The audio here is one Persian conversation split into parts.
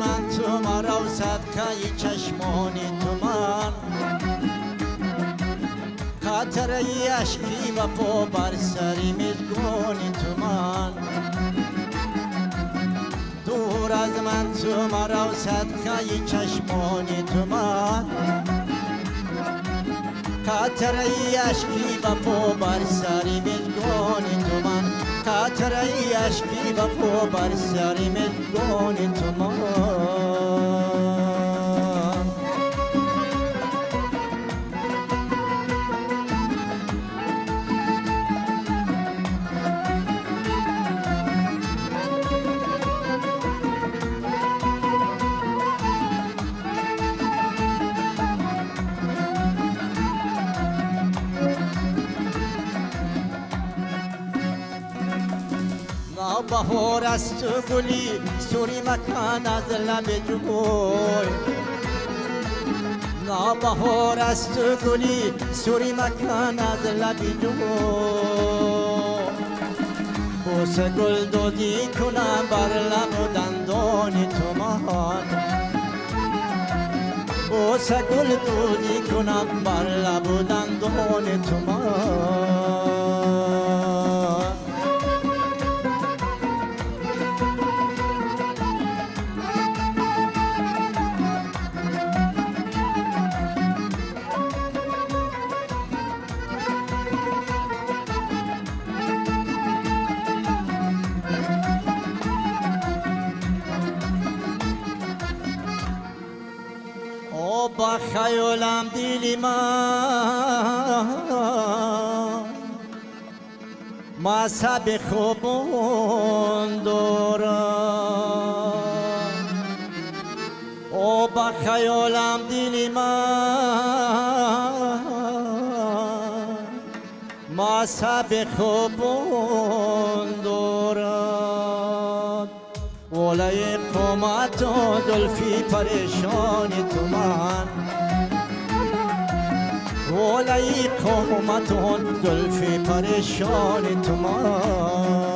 من تو مرا و صدقه چشمانی تو من خاطره اشکی و پا بر سری میزگانی تو من دور از من تو مرا و صدقه چشمانی تو من خاطره اشکی و پا بر سری میزگانی تو من خاطره اشکی و پا بر سری میزگانی تو من بهار است تو گلی سوری مکان از لب جوی بهار است تو گلی سوری مکان از لب جوی بوس گل دودی کنم بر لب و دندان تو من بوس گل دودی کنم بر لب و دندان تو من با خیالم دیلی من مذهب خوبون دارم او با خیالم دیلی من مذهب خوبون دارم ولای قامت و دلفی پریشانی تو من ولای قامت و دلفی پریشانی تو من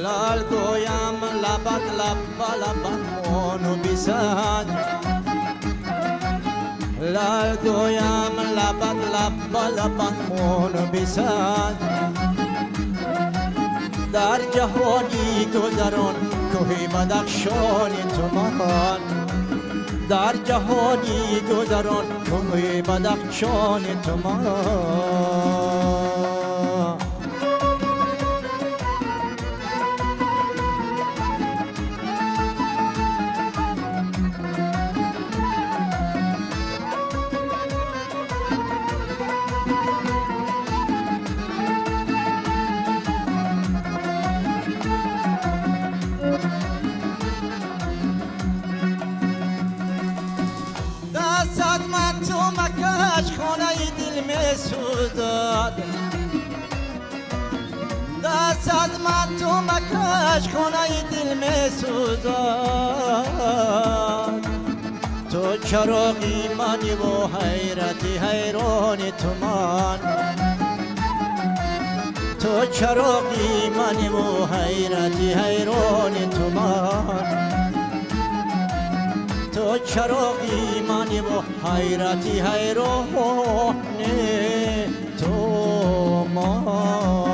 لال گویم لبت لبت مونو بیسد لال گویم لبت مونو بیسد در جهانی گذران کوهی بدخشانی تو من در جهانی گذران کوهی بدخشانی تو من دستت من تو مکش خانه دل می سوزد دستت من تو مکش خانه دل می سوزد تو چراغی منی و حیرتی حیرانی تو من تو چراغی منی و حیرتی حیرانی تو من تو چراغی منی و حیرتی حیرانی تو من